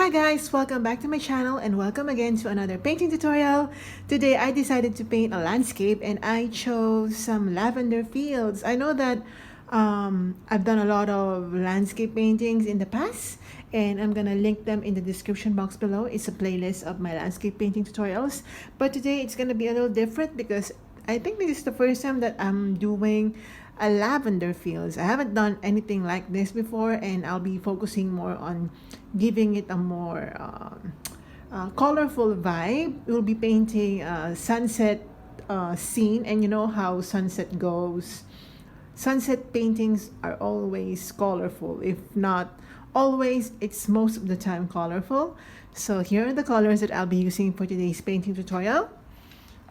Hi guys, welcome back to my channel and welcome again to another painting tutorial. Today I decided to paint a landscape and I chose some lavender fields. I know that I've done a lot of landscape paintings in the past and I'm gonna link them in the description box below. It's a playlist of my landscape painting tutorials, but today it's gonna be a little different because I think this is the first time that I'm doing a lavender fields. I haven't done anything like this before and I'll be focusing more on giving it a more colorful vibe. We'll be painting a sunset scene, and you know how sunset goes. Sunset paintings are always colorful. If not always, it's most of the time colorful. So here are the colors that I'll be using for today's painting tutorial.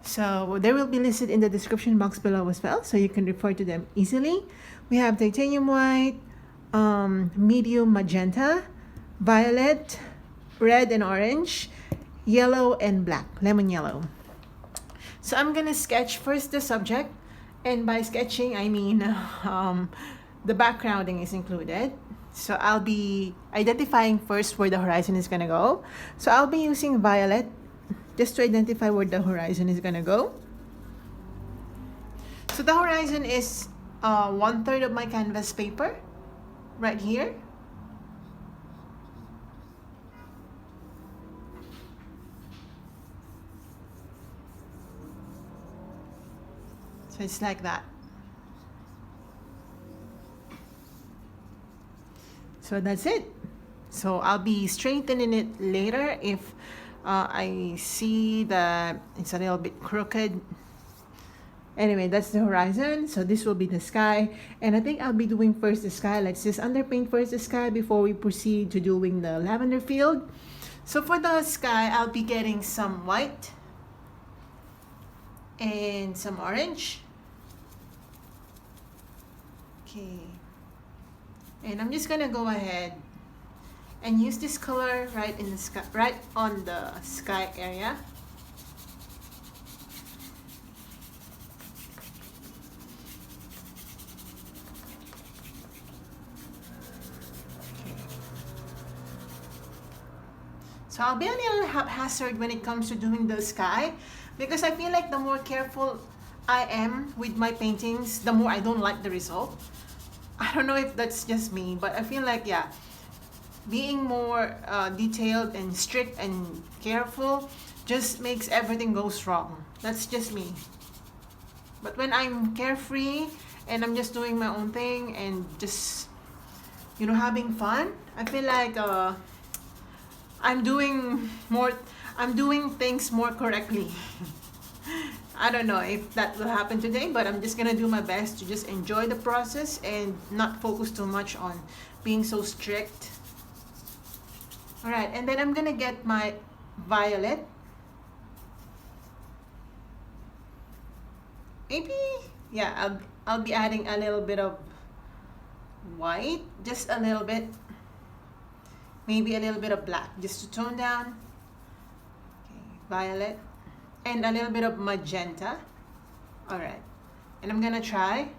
So they will be listed in the description box below as well, so you can refer to them easily. We have titanium white, medium magenta, violet, red and orange, yellow and black, lemon yellow. So I'm gonna sketch first the subject, and by sketching I mean the backgrounding is included. So I'll be identifying first where the horizon is gonna go. So I'll be using violet just to identify where the horizon is gonna go. So the horizon is 1/3 of my canvas paper right here. So it's like that. So that's it. So I'll be straightening it later if I see that it's a little bit crooked. Anyway, that's the horizon. So this will be the sky. And I think I'll be doing first the sky. Let's just underpaint first the sky before we proceed to doing the lavender field. So for the sky, I'll be getting some white and some orange. Okay. And I'm just gonna go ahead and use this color right in the sky, right on the sky area. Okay. So I'll be a little haphazard when it comes to doing the sky, because I feel like the more careful I am with my paintings, the more I don't like the result. I don't know if that's just me, but I feel like, yeah, being more detailed and strict and careful just makes everything goes wrong. That's just me. But when I'm carefree and I'm just doing my own thing and just, you know, having fun, I feel like I'm doing things more correctly. I don't know if that will happen today, but I'm just gonna do my best to just enjoy the process and not focus too much on being so strict. Alright, and then I'm gonna get my violet. Maybe, yeah, I'll be adding a little bit of white, just a little bit. Maybe a little bit of black, just to tone down. Okay, violet. And a little bit of magenta. Alright, and I'm gonna try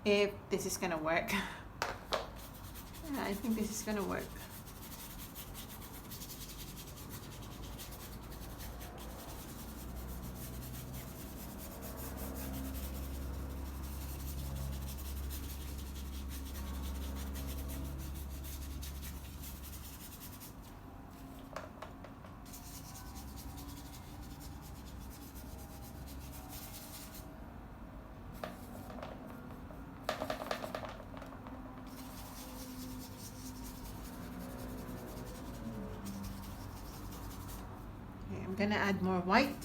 if this is gonna work. Yeah, I think this is gonna work. I'm gonna add more white.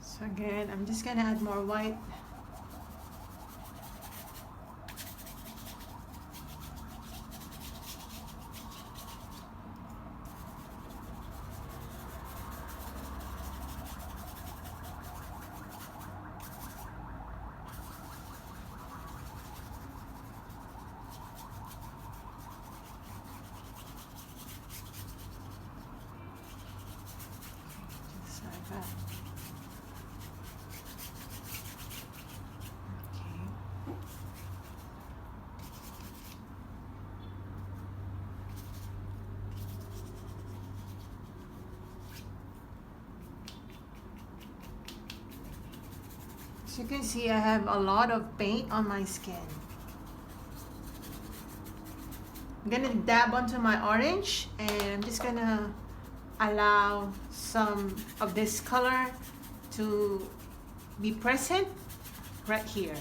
So again, I'm just gonna add more white. As you can see, I have a lot of paint on my skin. I'm gonna dab onto my orange and I'm just gonna allow some of this color to be present right here.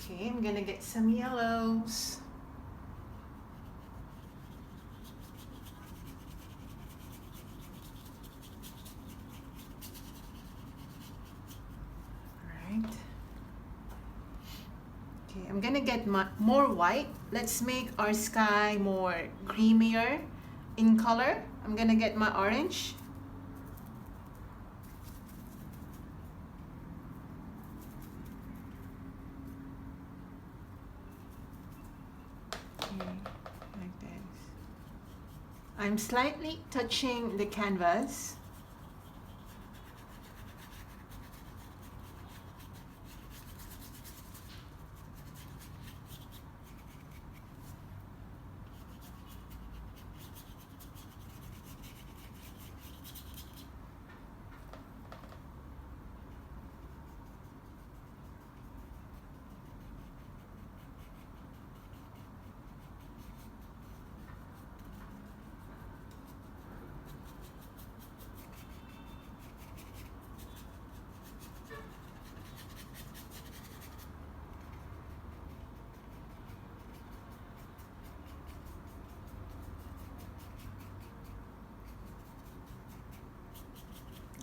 Okay, I'm gonna get some yellows. Alright. Okay, I'm gonna get more white. Let's make our sky more creamier in color. I'm gonna get my orange. Like this. I'm slightly touching the canvas.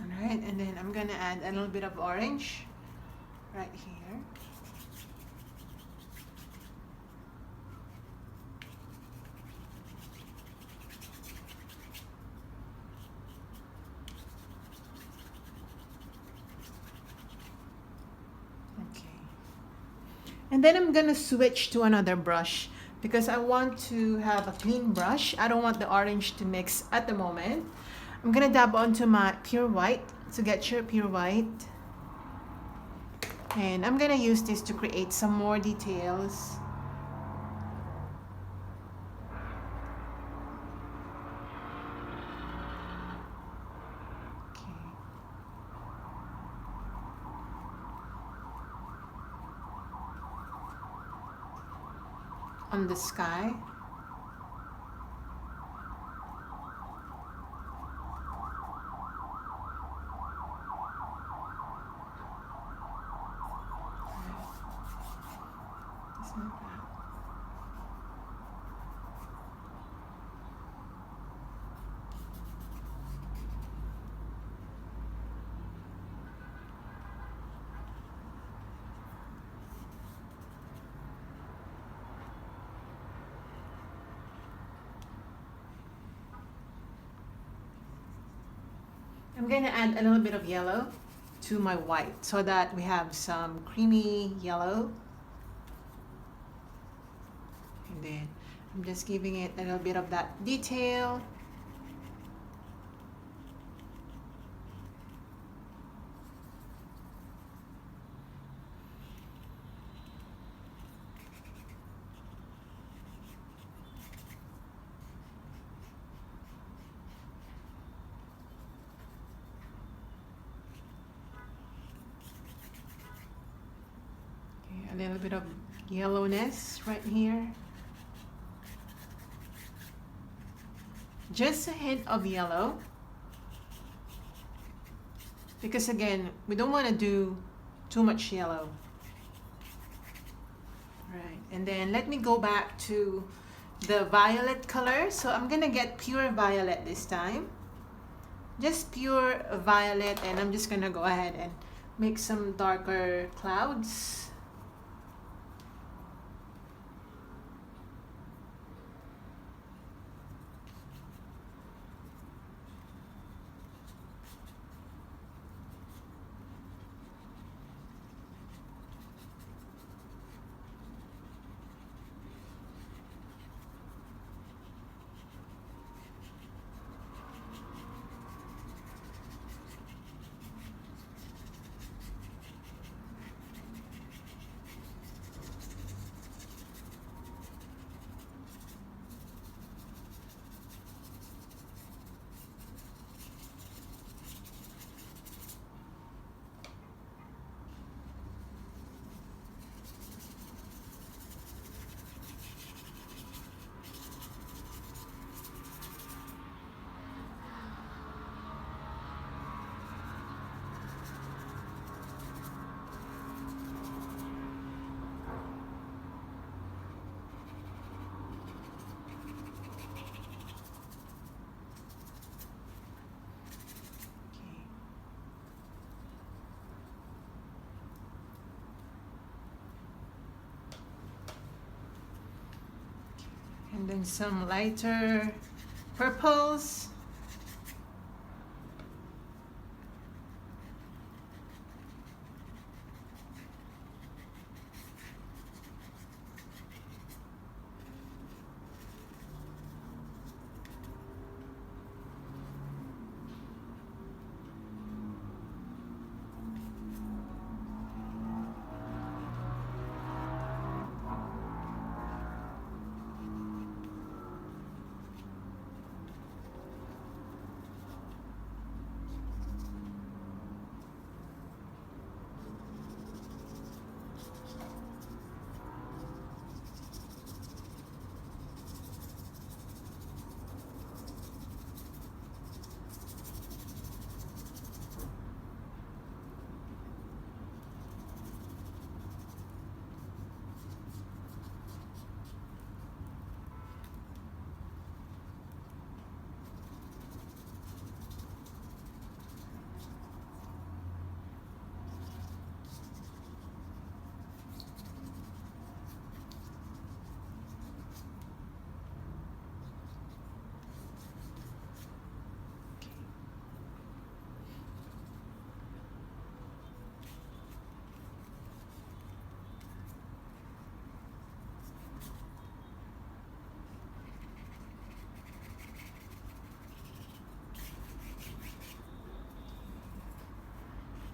Alright, and then I'm gonna add a little bit of orange right here. Okay. And then I'm gonna switch to another brush because I want to have a clean brush. I don't want the orange to mix at the moment. I'm gonna dab onto my pure white to get your pure white. And I'm gonna use this to create some more details. Okay. On the sky. I'm going to add a little bit of yellow to my white so that we have some creamy yellow. And then I'm just giving it a little bit of that detail. A little bit of yellowness right here. Just a hint of yellow. Because again, we don't want to do too much yellow. Right, and then let me go back to the violet color. So I'm gonna get pure violet this time. Just pure violet, and I'm just gonna go ahead and make some darker clouds. And then some lighter purples.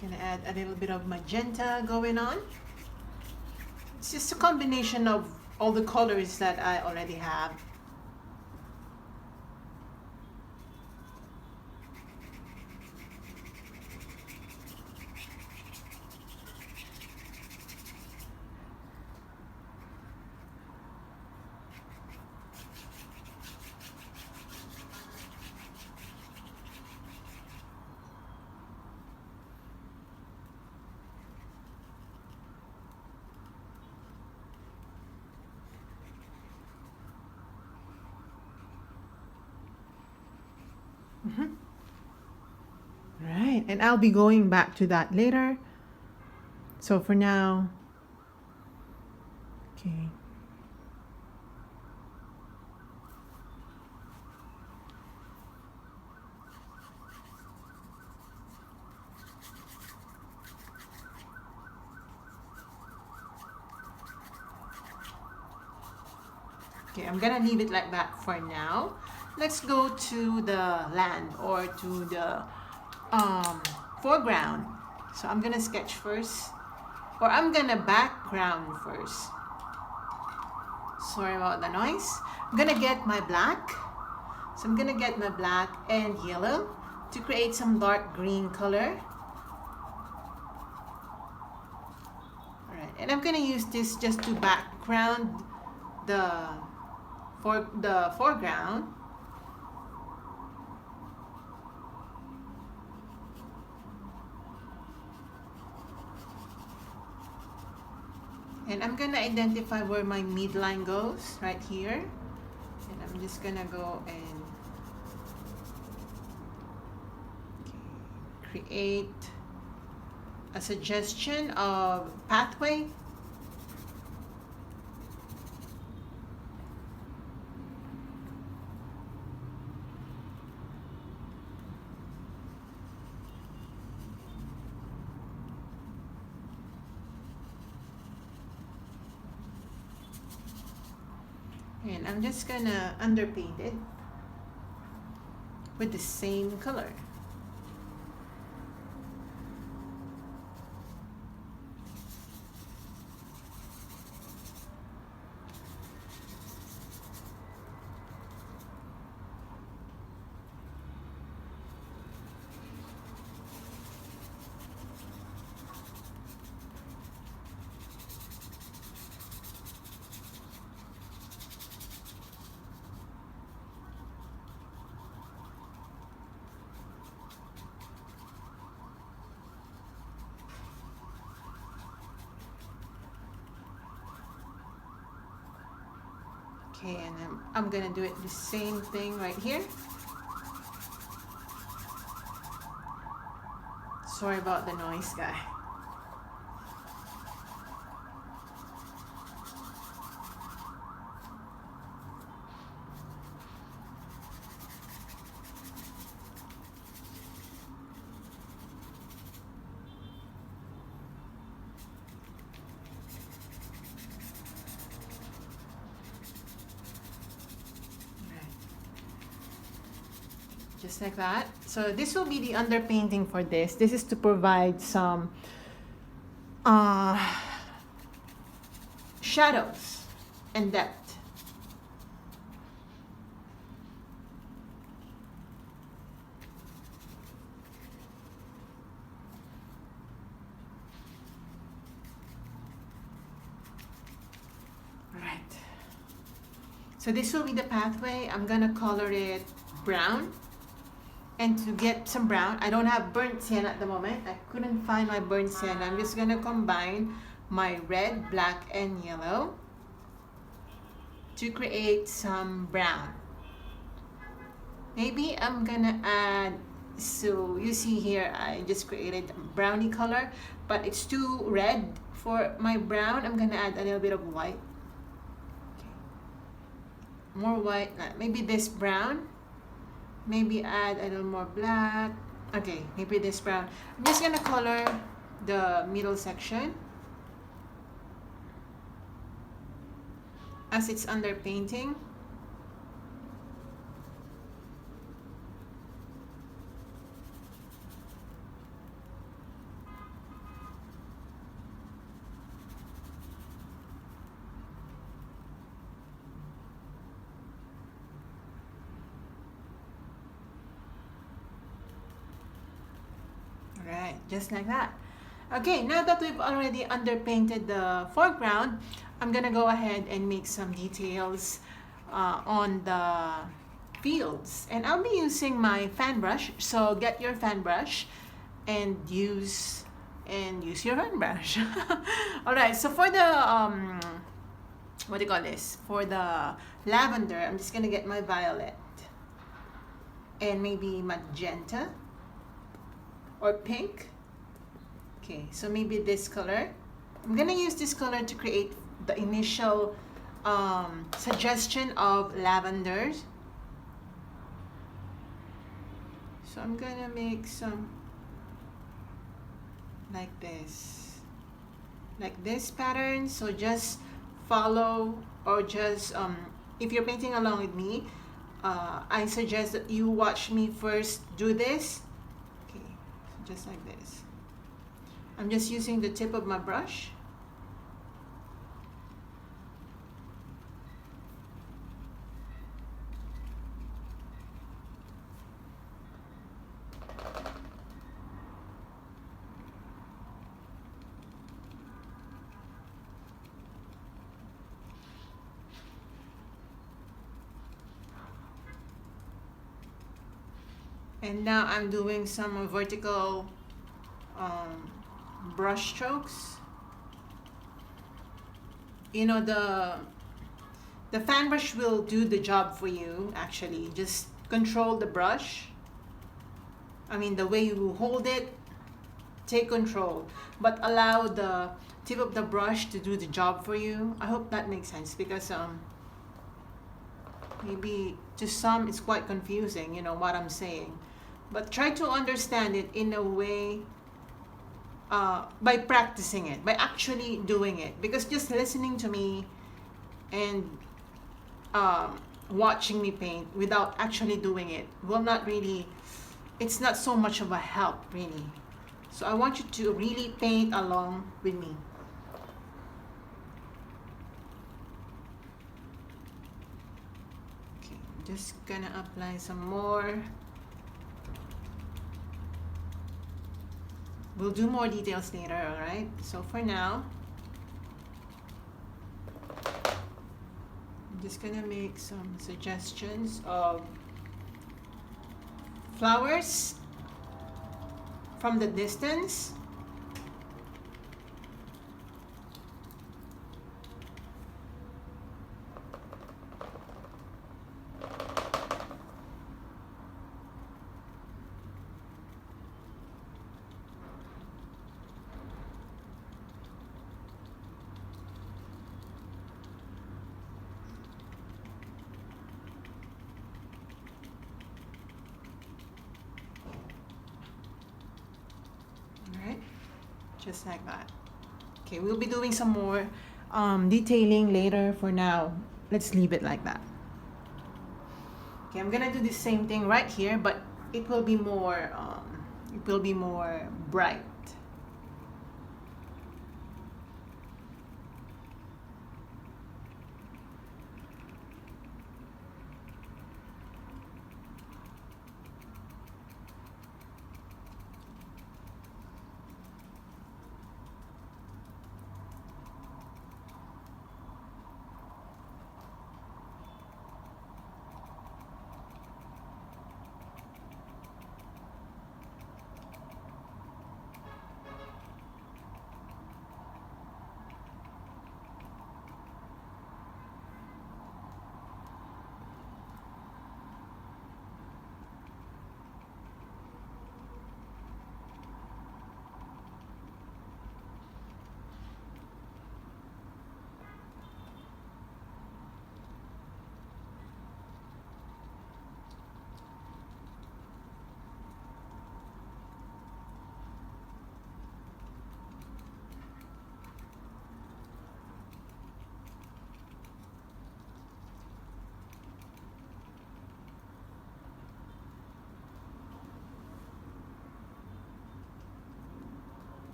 Gonna add a little bit of magenta going on. It's just a combination of all the colors that I already have. Right, and I'll be going back to that later. So for now, okay. Okay, I'm gonna leave it like that for now. Let's go to the land or to the foreground. So I'm gonna sketch first, or I'm gonna background first. Sorry about the noise. I'm gonna get my black. So I'm gonna get my black and yellow to create some dark green color. Alright, and I'm gonna use this just to background the foreground. And I'm gonna identify where my midline goes, right here. And I'm just gonna go and create a suggestion of pathway. And I'm just gonna underpaint it with the same color. Okay, and I'm gonna do it the same thing right here. Sorry about the noise, guy. just like that. So this will be the underpainting for this. This is to provide some shadows and depth. Right. So this will be the pathway. I'm gonna color it brown. And to get some brown, I don't have burnt sienna at the moment. I couldn't find my burnt sienna. I'm just gonna combine my red, black, and yellow to create some brown. Maybe I'm gonna add, so you see here, I just created brownie color, but it's too red for my brown. I'm gonna add a little bit of white. Okay. More white, maybe this brown. Maybe add a little more black. Okay, maybe this brown. I'm just gonna color the middle section as it's underpainting. Right, just like that. Okay, now that we've already underpainted the foreground, I'm gonna go ahead and make some details on the fields. And I'll be using my fan brush, so get your fan brush and use your fan brush. Alright, so for the what do you call this? For the lavender, I'm just gonna get my violet and maybe magenta or pink. Okay, so maybe this color. I'm gonna use this color to create the initial suggestion of lavenders. So I'm gonna make some like this pattern. So just follow, or just if you're painting along with me, I suggest that you watch me first do this. Okay, so just like this. I'm just using the tip of my brush. And now I'm doing some vertical brush strokes. You know, the fan brush will do the job for you. Actually, just control the brush. I mean, the way you hold it, take control, but allow the tip of the brush to do the job for you. I hope that makes sense, because maybe to some it's quite confusing, you know, what I'm saying. But try to understand it in a way by practicing it, by actually doing it. Because just listening to me and watching me paint without actually doing it will not really, it's not so much of a help, really. So I want you to really paint along with me. Okay, I'm just gonna apply some more. We'll do more details later, alright? So for now, I'm just gonna make some suggestions of flowers from the distance. Just like that. Okay, we'll be doing some more detailing later. For now, let's leave it like that. Okay, I'm gonna do the same thing right here, but it will be more bright.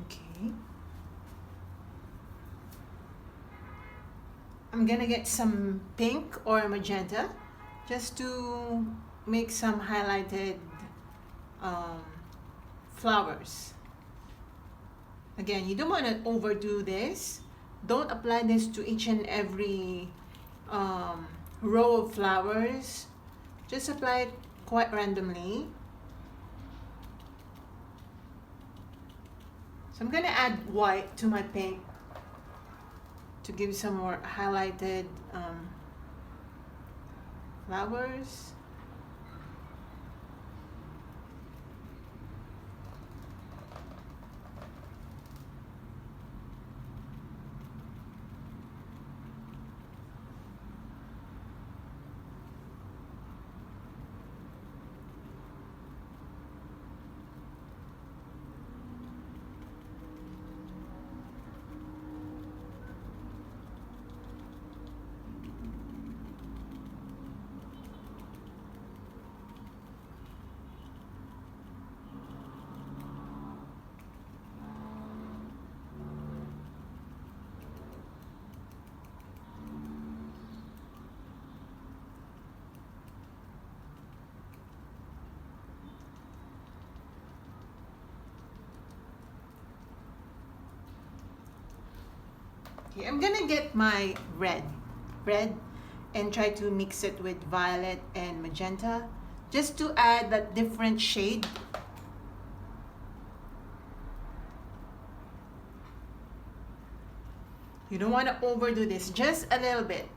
Okay. I'm gonna get some pink or magenta just to make some highlighted flowers. Again, you don't want to overdo this. Don't apply this to each and every row of flowers. Just apply it quite randomly. So I'm gonna add white to my pink to give some more highlighted flowers. Okay, I'm gonna get my red and try to mix it with violet and magenta just to add that different shade. You don't want to overdo this, just a little bit.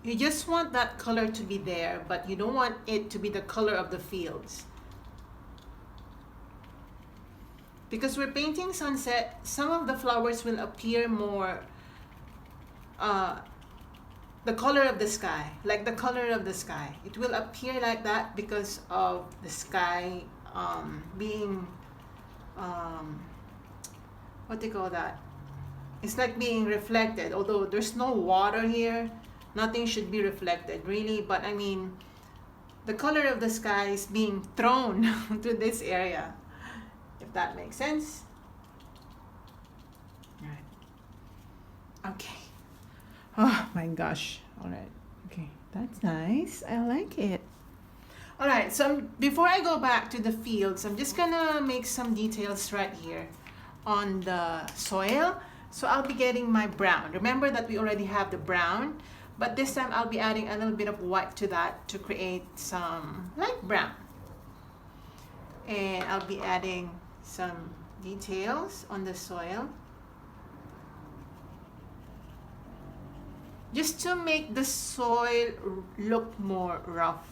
You just want that color to be there, but you don't want it to be the color of the fields. Because we're painting sunset, some of the flowers will appear more the color of the sky, like the color of the sky. It will appear like that because of the sky being, what do you call that? It's like being reflected, although there's no water here. Nothing should be reflected, really, but I mean, the color of the sky is being thrown to this area, if that makes sense. All right. Okay. Oh my gosh. All right. Okay, that's nice. I like it. All right, so before I go back to the fields, I'm just gonna make some details right here on the soil. So I'll be getting my brown. Remember that we already have the brown, but this time I'll be adding a little bit of white to that to create some light brown. And I'll be adding some details on the soil, just to make the soil look more rough.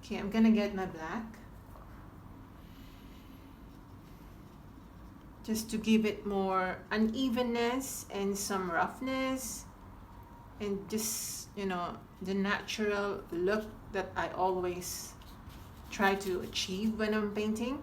Okay, I'm gonna get my black just to give it more unevenness and some roughness, and just, you know, the natural look that I always try to achieve when I'm painting.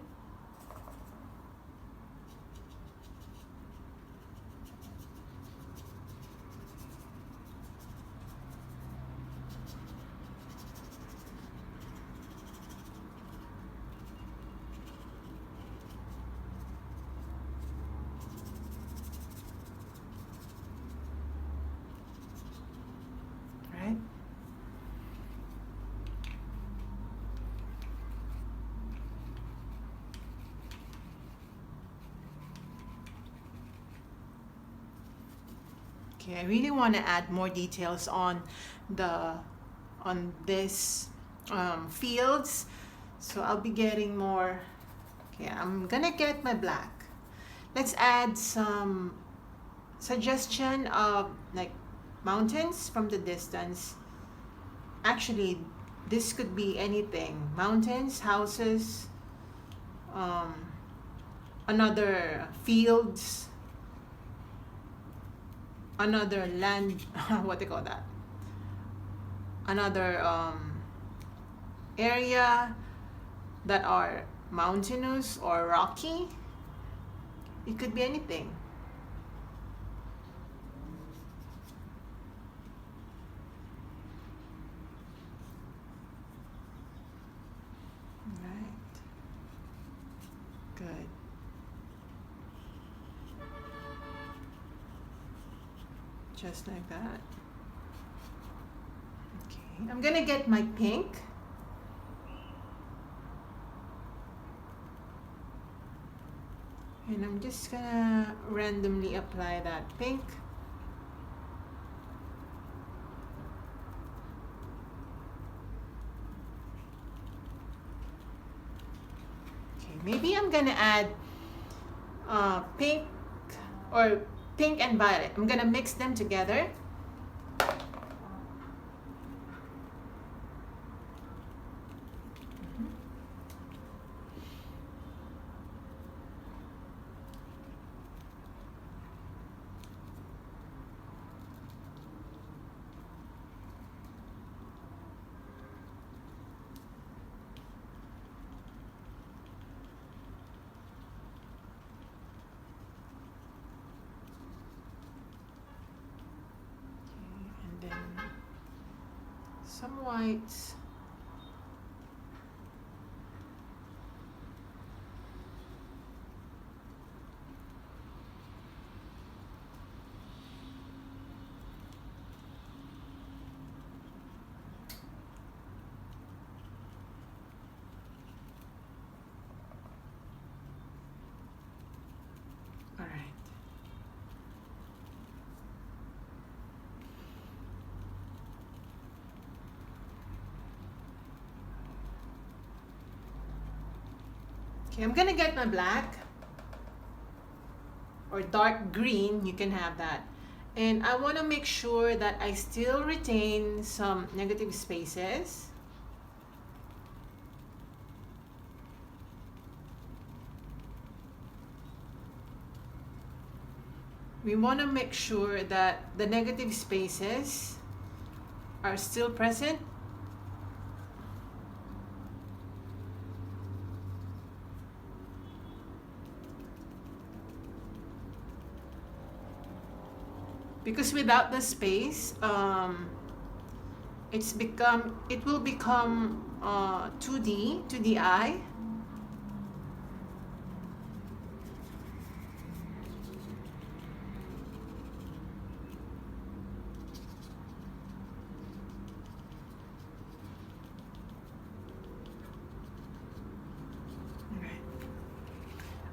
Okay, I really want to add more details on this fields, so I'll be getting more. Okay, I'm gonna get my black. Let's add some suggestion of like mountains from the distance. Actually, this could be anything: mountains, houses, another fields, another land, what they call that, another area that are mountainous or rocky. It could be anything. Right. Good. Just like that. Okay, I'm gonna get my pink. And I'm just gonna randomly apply that pink. Okay, maybe I'm gonna add pink or pink and violet. I'm gonna mix them together. Some whites. All right. Okay, I'm gonna get my black or dark green, you can have that. And I want to make sure that I still retain some negative spaces. We want to make sure that the negative spaces are still present. Because without the space, it will become 2D to the eye.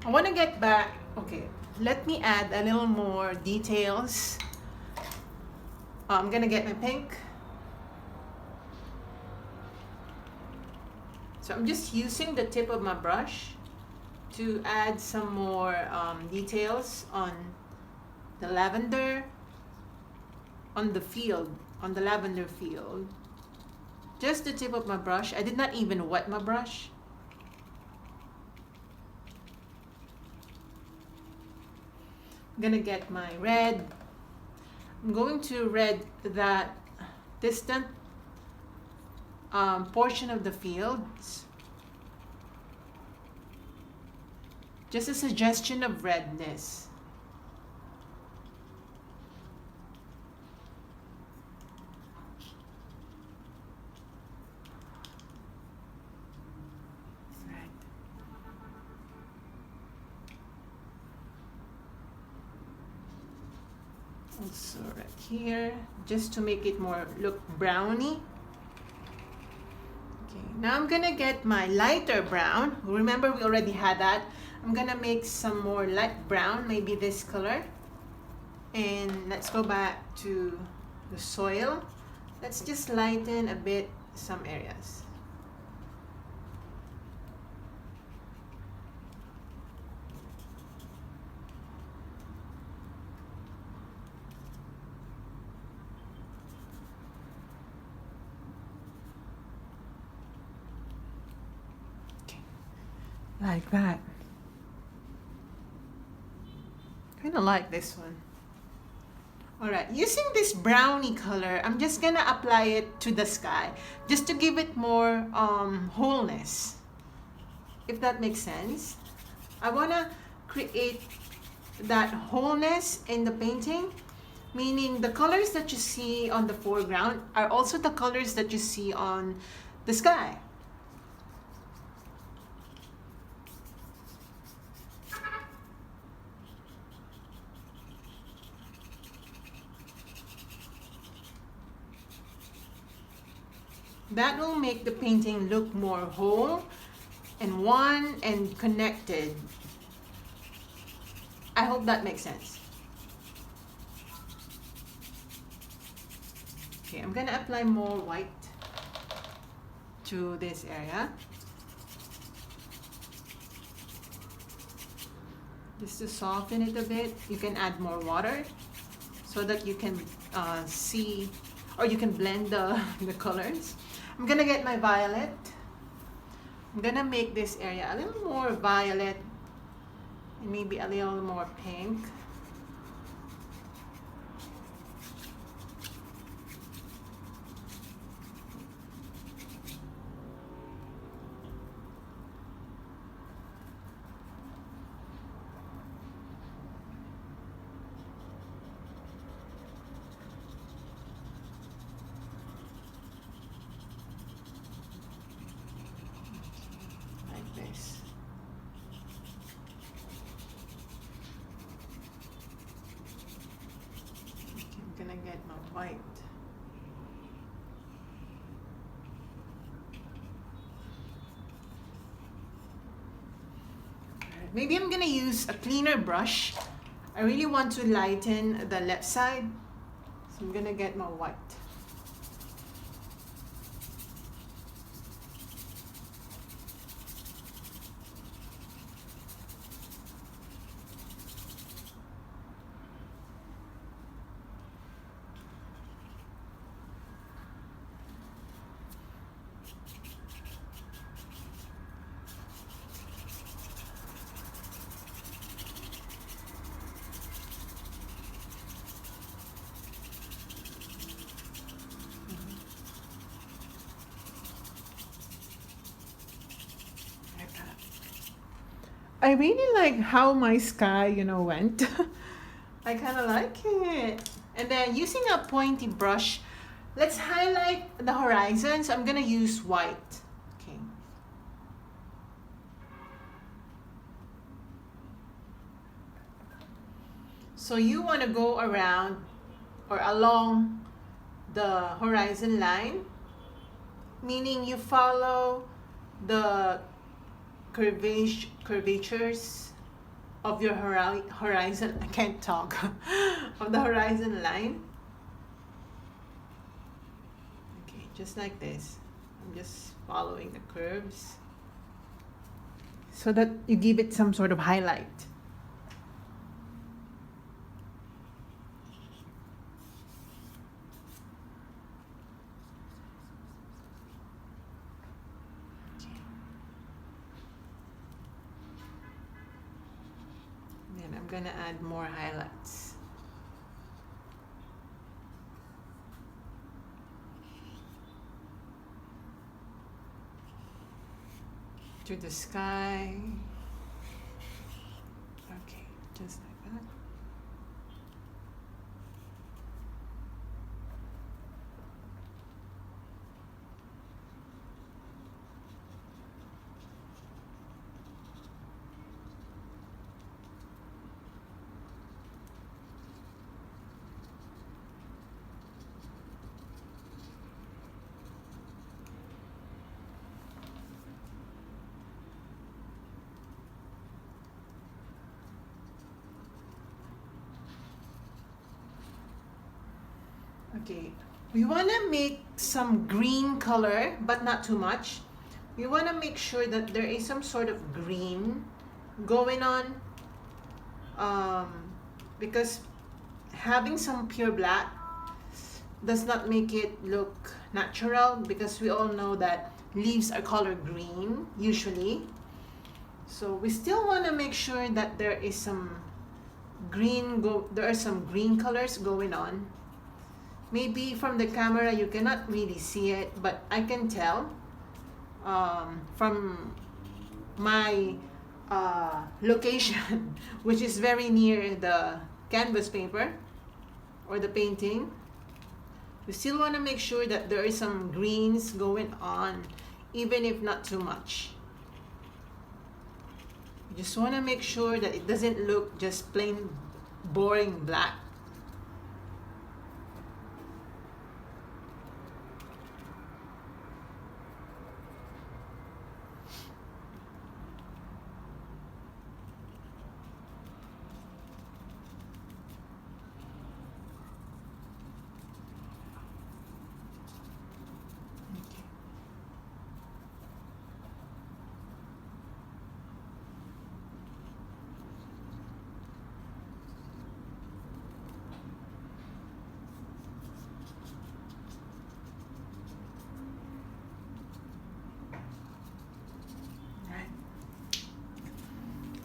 I want to get back. Okay, let me add a little more details. I'm gonna get my pink. So I'm just using the tip of my brush to add some more details on the lavender, on the lavender field. Just the tip of my brush. I did not even wet my brush. I'm gonna get my red. I'm going to red that distant portion of the fields. Just a suggestion of redness. Also right here, just to make it more look browny. Okay, now I'm gonna get my lighter brown. Remember, we already had that. I'm gonna make some more light brown, maybe this color. And let's go back to the soil. Let's just lighten a bit some areas. Like that. Kind of like this one. All right, using this browny color, I'm just gonna apply it to the sky just to give it more wholeness, if that makes sense. I wanna create that wholeness in the painting, meaning the colors that you see on the foreground are also the colors that you see on the sky. That will make the painting look more whole and one and connected. I hope that makes sense. Okay, I'm gonna apply more white to this area. Just to soften it a bit. You can add more water so that you can see, or you can blend the colors. I'm gonna get my violet. I'm gonna make this area a little more violet and maybe a little more pink. Get my white. Maybe I'm gonna use a cleaner brush. I really want to lighten the left side, so I'm gonna get my white. I really like how my sky, went. I kind of like it. And then using a pointy brush, let's highlight the horizon. So I'm gonna use white. Okay. So you want to go around or along the horizon line, meaning you follow the curvatures of your horizon, I can't talk, of the horizon line. Okay, just like this. I'm just following the curves so that you give it some sort of highlight. Then I'm gonna add more highlights. To the sky. Okay, just like that. Okay, we want to make some green color, but not too much. We want to make sure that there is some sort of green going on, because having some pure black does not make it look natural, because we all know that leaves are color green usually. So we still want to make sure that there is some there are some green colors going on. Maybe from the camera you cannot really see it, but I can tell from my location, which is very near the canvas paper or the painting. We still want to make sure that there is some greens going on, even if not too much. You just want to make sure that it doesn't look just plain boring black.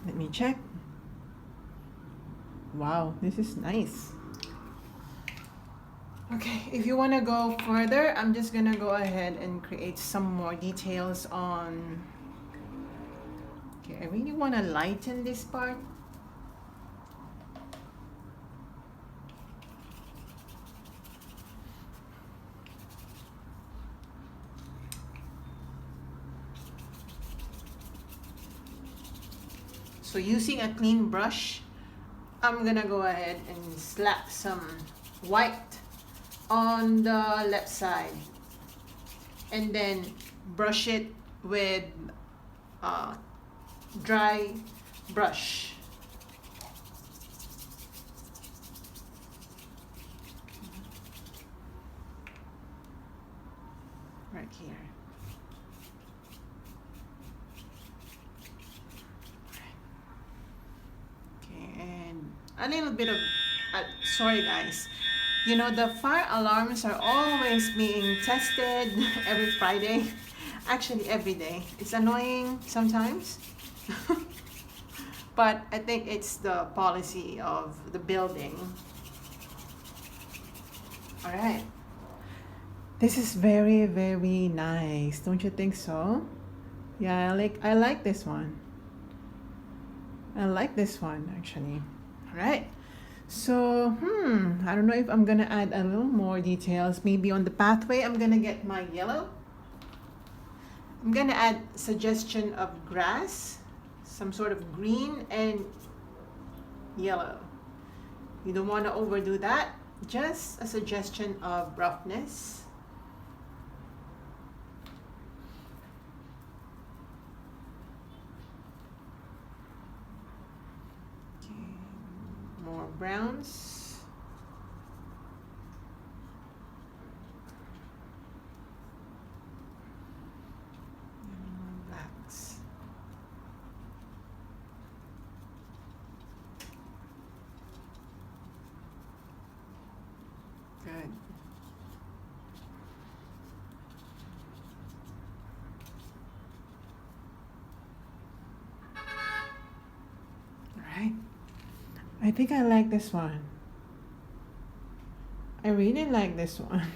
Let me check. Wow, this is nice. Okay, if you want to go further, I'm just gonna go ahead and create some more details on. Okay, I really want to lighten this part. So using a clean brush, I'm gonna go ahead and slap some white on the left side and then brush it with dry brush. Right here. A little bit of sorry guys, you know, the fire alarms are always being tested every Friday, actually every day. It's annoying sometimes but I think it's the policy of the building. All right, this is very, very nice, don't you think so? Yeah, I like this one. I like this one actually. All right, so I don't know if I'm gonna add a little more details. Maybe on the pathway I'm gonna get my yellow. I'm gonna add suggestion of grass, some sort of green and yellow. You don't want to overdo that, just a suggestion of roughness. browns. And more blacks. Good. Alright. I think I like this one. I really like this one.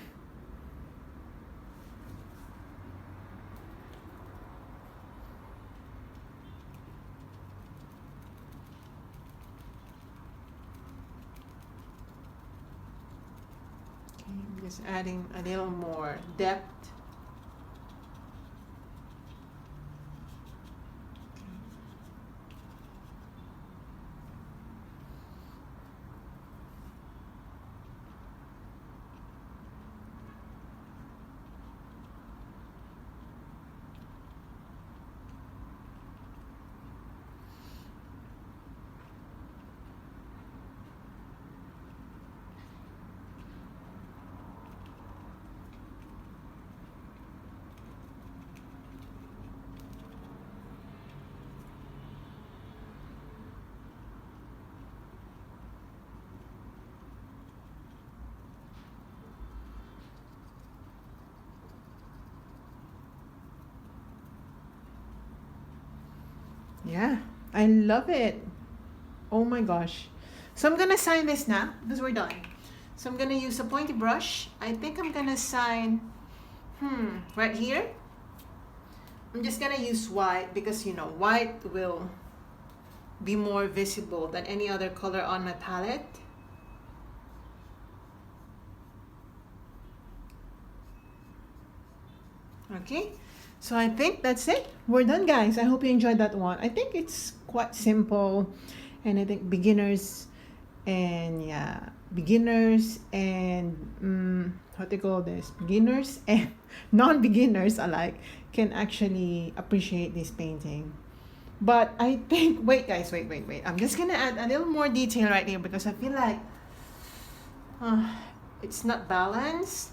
Okay, I'm just adding a little more depth. Yeah, I love it. Oh my gosh. So I'm gonna sign this now because we're done. So I'm gonna use a pointy brush. I think I'm gonna sign, right here. I'm just gonna use white because, you know, white will be more visible than any other color on my palette. Okay, so I think that's it. We're done, guys. I hope you enjoyed that one. I think it's quite simple, and I think beginners and what do you call this? Beginners and non-beginners alike can actually appreciate this painting. But I think, wait guys, wait. I'm just gonna add a little more detail right here because I feel like it's not balanced.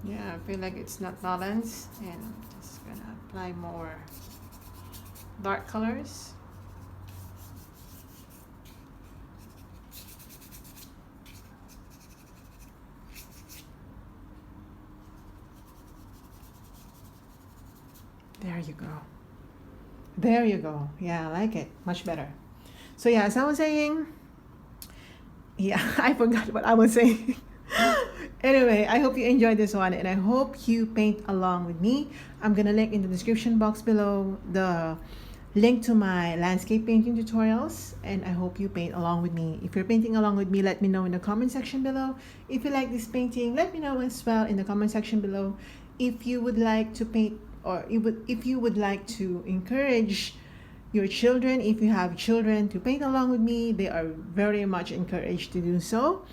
Yeah, I feel like it's not balanced, and I'm just gonna apply more dark colors. There you go. There you go. Yeah, I like it. Much better. So yeah, as I was saying, yeah, I forgot what I was saying. Anyway, I hope you enjoyed this one, and I hope you paint along with me. I'm gonna link in the description box below the link to my landscape painting tutorials, and I hope you paint along with me. If you're painting along with me, let me know in the comment section below. If you like this painting, let me know as well in the comment section below. If you would like to paint, or if you would like to encourage your children, if you have children, to paint along with me, they are very much encouraged to do so.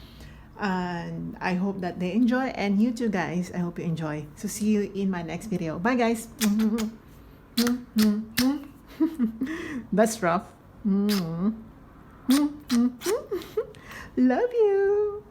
And I hope that they enjoy, and you too guys, I hope you enjoy. So see you in my next video. Bye guys. That's rough. Love you.